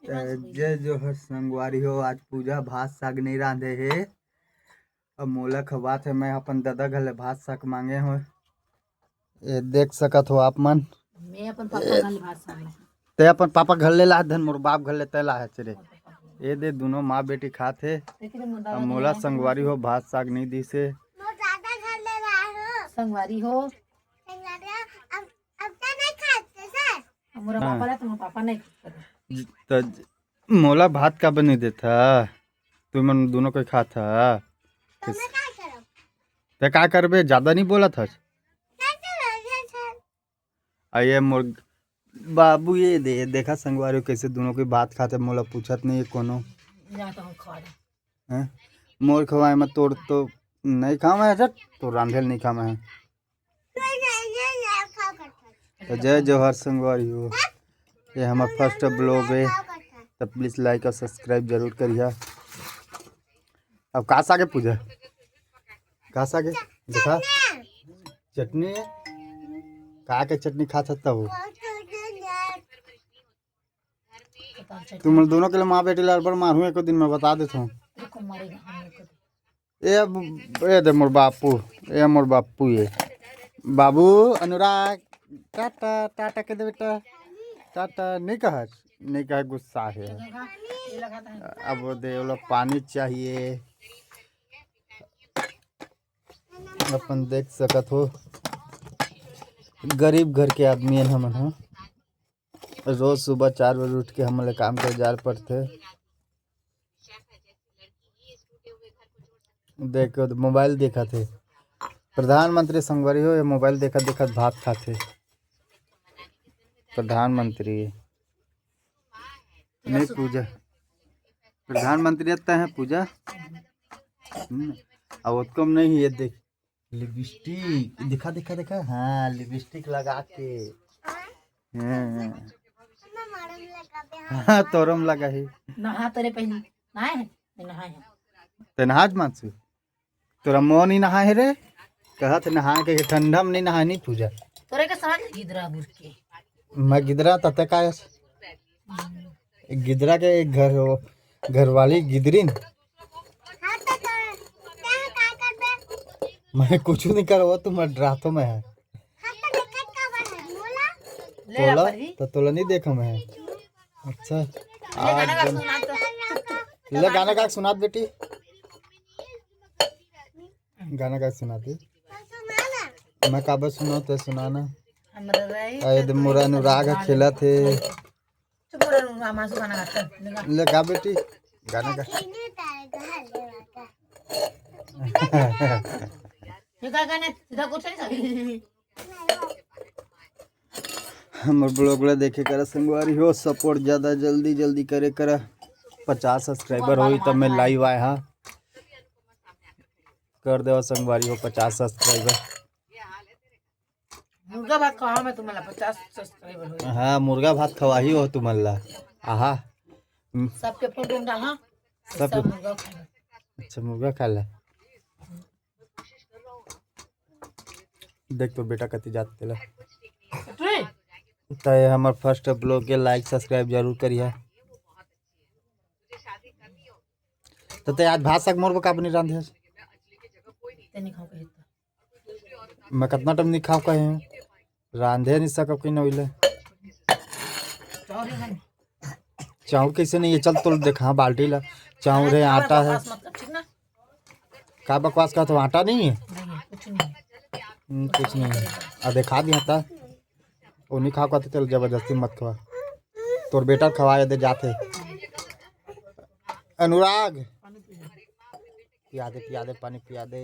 जय जोहर संगवारी हो। आज पूजा भात साग नहीं रांधे हे। अब मोला खवात है। मैं अपन दादा घर ले भात साग मांगे हो। ये देख सकत हो आप मन। मैं अपन पापा घर ले भात साग ते अपन पापा घर ले लाए धन मोर बाप घर ले तैला है चरे। ये दे दोनों माँ बेटी खाते। अब मोला संगवारी हो भात साग नहीं दी से। संगवारी हो मोरा पापा ला तुम पापा नहीं तो मोला भात का बनी देता। तुम मन दोनों कोई खाता। ते का करबे ज्यादा नहीं बोला था। आइए मोर बाबू ये देखा संगवारी कैसे दोनों की बात खाते। मोला पूछत नहीं है कोनो। मोर खवाए में तोड़ तो नहीं खावा है तो रांधेल नहीं खावा है। तो जय जोहर संगवारी हो। ये हमारा फर्स्ट ब्लॉग है तो प्लीज़ लाइक और सब्सक्राइब जरूर करिए। अब का सागे पूजा का सागे देखा चटनी है का के चटनी खा सकता हो। तुम दोनों के लिए माँ बेटी लड़बड़ मारू एक दिन में बता देता हूँ। ये दे मोर बापू ये मोर बापू ये बाबू अनुराग टाटा टाटा के दे बेटा टाटा नहीं कह गुस्सा है। अब वो दे वो लोग पानी चाहिए। अपन देख सकत हो गरीब घर के आदमी है हम हो। रोज सुबह 4 बजे उठ के हम काम कर जा पड़ते। देखो तो मोबाइल देखा थे प्रधानमंत्री संगवारी हो। ये मोबाइल देखा देखा भात खाते। प्रधानमंत्री नहीं पूजा प्रधानमंत्री आता है पूजा। अब उसको नहीं ये देख लिपस्टिक दिखा दिखा दिखा। हाँ लिपस्टिक लगा के हाँ तोरम लगा है। नहा तेरे पहले नहाए हैं नहाए हैं ते नहाज मानसू तोरा मोह नहीं नहा है रे। कहा थे नहा के ठंडा में नहीं नहानी पूजा। तोरे के साथ गिदरा बुर के मैं गिदरा तते का गिदरा के घर वाली गिदरीन। मैं कुछ नहीं करो तुम डरातो में है तोला तो तोला नहीं देखा मैं। अच्छा ले गाना गा सुना बेटी गाना गा सुना दे। मैं काबा सुना तो सुनाना। अरे मोरा अनुराग खेला थे ले गा बेटी गाना गा। हमर ब्लॉग ला देखे करा संगवारी हो। सपोर्ट ज़्यादा जल्दी जल्दी करे करा। 50 सब्सक्राइबर हुई तब मैं लाइव आया हाँ। कर दे संगवारी हो 50 सब्सक्राइबर। मुर्गा भात खवा मैं तुम्हारा 50 सब्सक्राइबर हो। हाँ मुर्गा भात खवा ही हो तुम्हारा। आहा सबके फोटो डाला सब मुर्गा अच्छा मुर्गा खा ला। देख तो बेटा कति जाते ला। तो हमारे फर्स्ट ब्लॉग के लाइक सब्सक्राइब जरूर करिए। तो ते आज भात साग मोर का बनी रांधे मैं कितना टाइम नहीं खाओ कहे रांधे नहीं सको कि नहीं चाउर कैसे नहीं है। चल तो देखा बाल्टी ला चाउर है आटा है का बकवास का तो आटा नहीं है कुछ नहीं है। देखा दिया था वो नहीं खा पाते चल जबरदस्ती मत खवा। तोर बेटा खवाए दे जाते। अनुराग पिया दे पानी पिया दे।